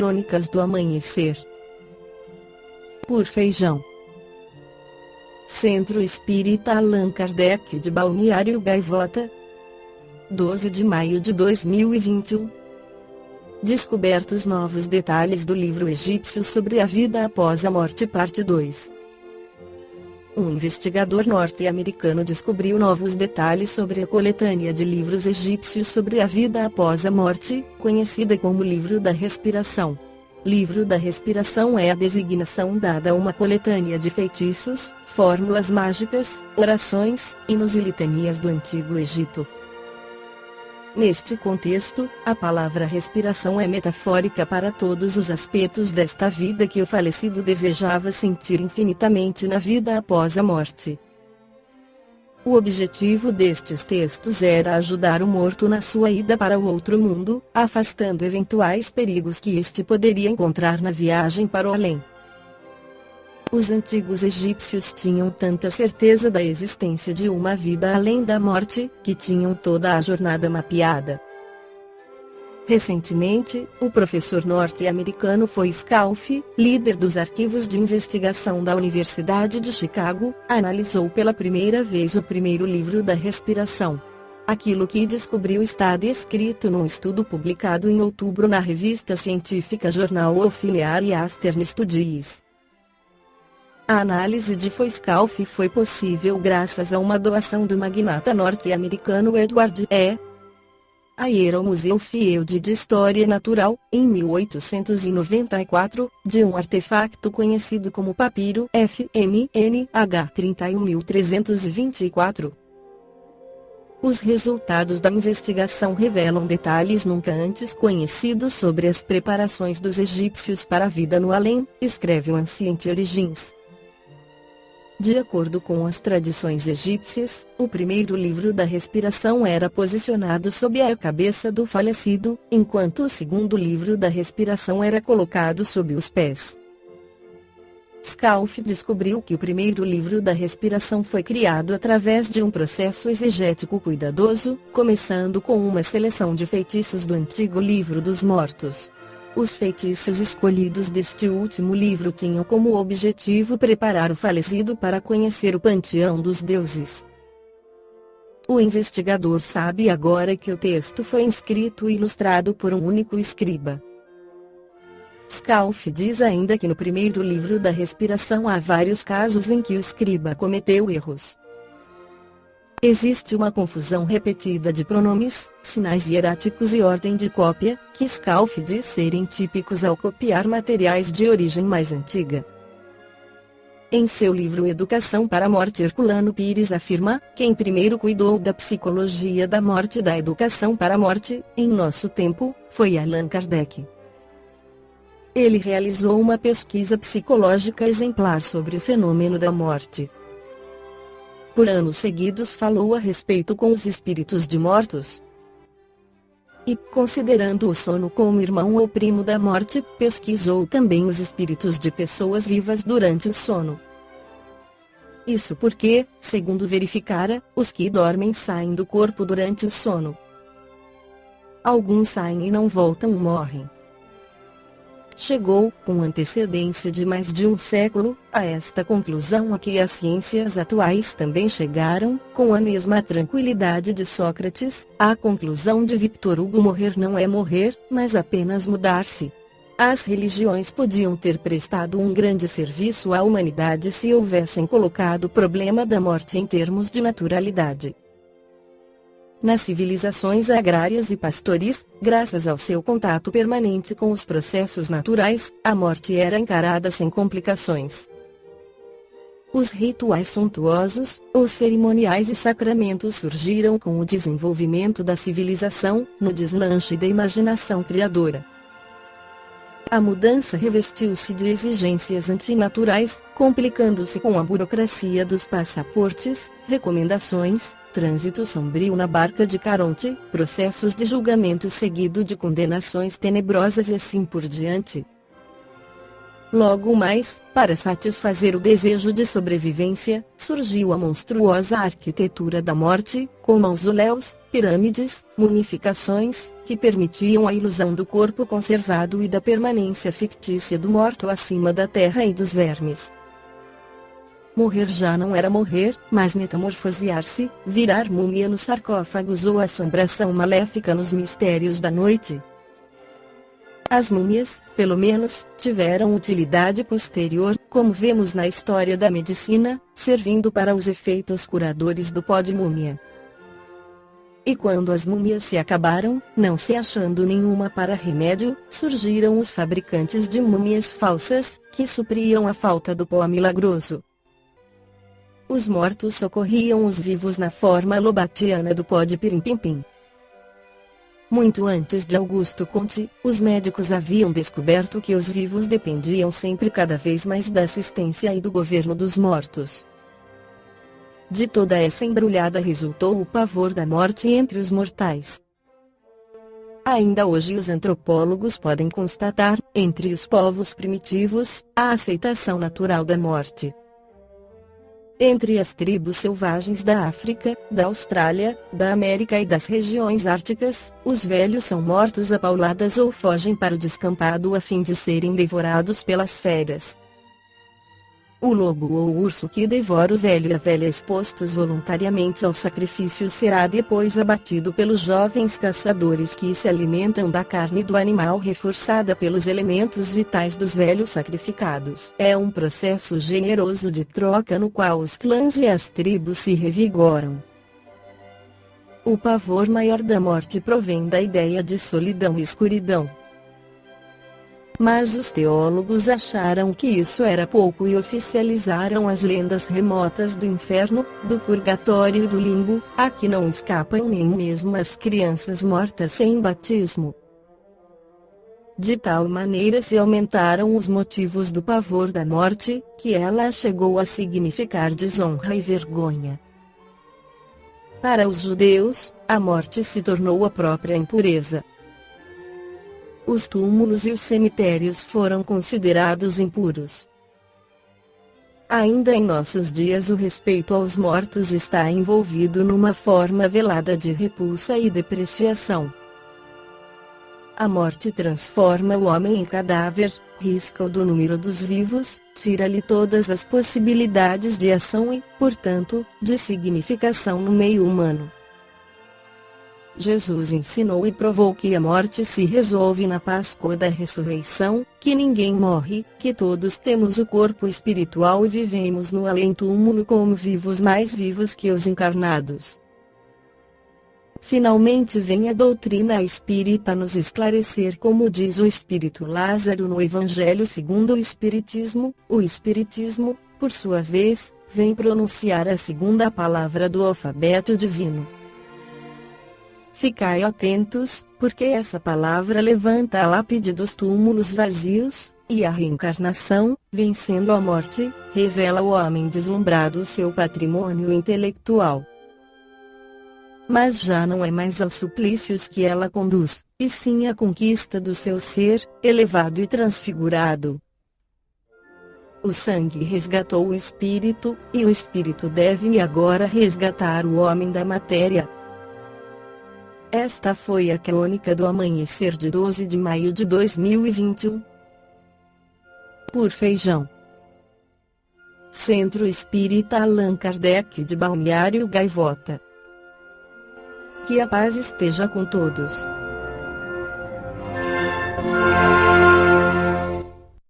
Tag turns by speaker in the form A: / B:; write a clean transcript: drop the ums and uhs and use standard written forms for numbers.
A: Crônicas do Amanhecer. Por Feijão. Centro Espírita Allan Kardec de Balneário Gaivota, 12 de maio de 2021. Descobertos novos detalhes do livro egípcio sobre a vida após a morte, parte 2. Um investigador norte-americano descobriu novos detalhes sobre a coletânea de livros egípcios sobre a vida após a morte, conhecida como Livro da Respiração. Livro da Respiração é a designação dada a uma coletânea de feitiços, fórmulas mágicas, orações, hinos e litanias do Antigo Egito. Neste contexto, a palavra respiração é metafórica para todos os aspectos desta vida que o falecido desejava sentir infinitamente na vida após a morte. O objetivo destes textos era ajudar o morto na sua ida para o outro mundo, afastando eventuais perigos que este poderia encontrar na viagem para o além. Os antigos egípcios tinham tanta certeza da existência de uma vida além da morte, que tinham toda a jornada mapeada. Recentemente, o professor norte-americano Foy Scalfi, líder dos arquivos de investigação da Universidade de Chicago, analisou pela primeira vez o primeiro livro da respiração. Aquilo que descobriu está descrito num estudo publicado em outubro na revista científica Journal of Linear Eastern Studies. A análise de Foy Scalfi foi possível graças a uma doação do magnata norte-americano Edward E. Ayer ao Museu Field de História Natural, em 1894, de um artefato conhecido como papiro FMNH 31324. Os resultados da investigação revelam detalhes nunca antes conhecidos sobre as preparações dos egípcios para a vida no além, escreve o Ancient Origins. De acordo com as tradições egípcias, o primeiro livro da respiração era posicionado sob a cabeça do falecido, enquanto o segundo livro da respiração era colocado sob os pés. Scalfi descobriu que o primeiro livro da respiração foi criado através de um processo exegético cuidadoso, começando com uma seleção de feitiços do antigo livro dos mortos. Os feitiços escolhidos deste último livro tinham como objetivo preparar o falecido para conhecer o panteão dos deuses. O investigador sabe agora que o texto foi escrito e ilustrado por um único escriba. Scalfi diz ainda que no primeiro livro da respiração há vários casos em que o escriba cometeu erros. Existe uma confusão repetida de pronomes, sinais hieráticos e ordem de cópia, que Scalfi diz serem típicos ao copiar materiais de origem mais antiga. Em seu livro Educação para a Morte, Herculano Pires afirma: quem primeiro cuidou da psicologia da morte e da educação para a morte, em nosso tempo, foi Allan Kardec. Ele realizou uma pesquisa psicológica exemplar sobre o fenômeno da morte. Por anos seguidos falou a respeito com os espíritos de mortos. E, considerando o sono como irmão ou primo da morte, pesquisou também os espíritos de pessoas vivas durante o sono. Isso porque, segundo verificara, os que dormem saem do corpo durante o sono. Alguns saem e não voltam, morrem. Chegou, com antecedência de mais de um século, a esta conclusão a que as ciências atuais também chegaram, com a mesma tranquilidade de Sócrates, à conclusão de Victor Hugo: morrer não é morrer, mas apenas mudar-se. As religiões podiam ter prestado um grande serviço à humanidade se houvessem colocado o problema da morte em termos de naturalidade. Nas civilizações agrárias e pastoris, graças ao seu contato permanente com os processos naturais, a morte era encarada sem complicações. Os rituais suntuosos, os cerimoniais e sacramentos surgiram com o desenvolvimento da civilização, no deslanche da imaginação criadora. A mudança revestiu-se de exigências antinaturais, complicando-se com a burocracia dos passaportes, recomendações, trânsito sombrio na barca de Caronte, processos de julgamento seguido de condenações tenebrosas e assim por diante. Logo mais, para satisfazer o desejo de sobrevivência, surgiu a monstruosa arquitetura da morte, com mausoléus, pirâmides, mumificações, que permitiam a ilusão do corpo conservado e da permanência fictícia do morto acima da terra e dos vermes. Morrer já não era morrer, mas metamorfosear-se, virar múmia nos sarcófagos ou assombração maléfica nos mistérios da noite. As múmias, pelo menos, tiveram utilidade posterior, como vemos na história da medicina, servindo para os efeitos curadores do pó de múmia. E quando as múmias se acabaram, não se achando nenhuma para remédio, surgiram os fabricantes de múmias falsas, que supriam a falta do pó milagroso. Os mortos socorriam os vivos na forma lobatiana do pó de pirim-pim-pim. Muito antes de Augusto Conte, os médicos haviam descoberto que os vivos dependiam sempre cada vez mais da assistência e do governo dos mortos. De toda essa embrulhada resultou o pavor da morte entre os mortais. Ainda hoje os antropólogos podem constatar, entre os povos primitivos, a aceitação natural da morte. Entre as tribos selvagens da África, da Austrália, da América e das regiões árticas, os velhos são mortos a pauladas ou fogem para o descampado a fim de serem devorados pelas feras. O lobo ou o urso que devora o velho e a velha expostos voluntariamente ao sacrifício será depois abatido pelos jovens caçadores que se alimentam da carne do animal reforçada pelos elementos vitais dos velhos sacrificados. É um processo generoso de troca no qual os clãs e as tribos se revigoram. O pavor maior da morte provém da ideia de solidão e escuridão. Mas os teólogos acharam que isso era pouco e oficializaram as lendas remotas do inferno, do purgatório e do limbo, a que não escapam nem mesmo as crianças mortas sem batismo. De tal maneira se aumentaram os motivos do pavor da morte, que ela chegou a significar desonra e vergonha. Para os judeus, a morte se tornou a própria impureza. Os túmulos e os cemitérios foram considerados impuros. Ainda em nossos dias o respeito aos mortos está envolvido numa forma velada de repulsa e depreciação. A morte transforma o homem em cadáver, risca-o do número dos vivos, tira-lhe todas as possibilidades de ação e, portanto, de significação no meio humano. Jesus ensinou e provou que a morte se resolve na Páscoa da ressurreição, que ninguém morre, que todos temos o corpo espiritual e vivemos no além-túmulo como vivos mais vivos que os encarnados. Finalmente vem a doutrina espírita nos esclarecer como diz o espírito Lázaro no Evangelho segundo o Espiritismo. O Espiritismo, por sua vez, vem pronunciar a segunda palavra do alfabeto divino. Ficai atentos, porque essa palavra levanta a lápide dos túmulos vazios, e a reencarnação, vencendo a morte, revela ao homem deslumbrado o seu patrimônio intelectual. Mas já não é mais aos suplícios que ela conduz, e sim à conquista do seu ser, elevado e transfigurado. O sangue resgatou o espírito, e o espírito deve agora resgatar o homem da matéria. Esta foi a crônica do amanhecer de 12 de maio de 2021. Por Feijão. Centro Espírita Allan Kardec de Balneário Gaivota. Que a paz esteja com todos.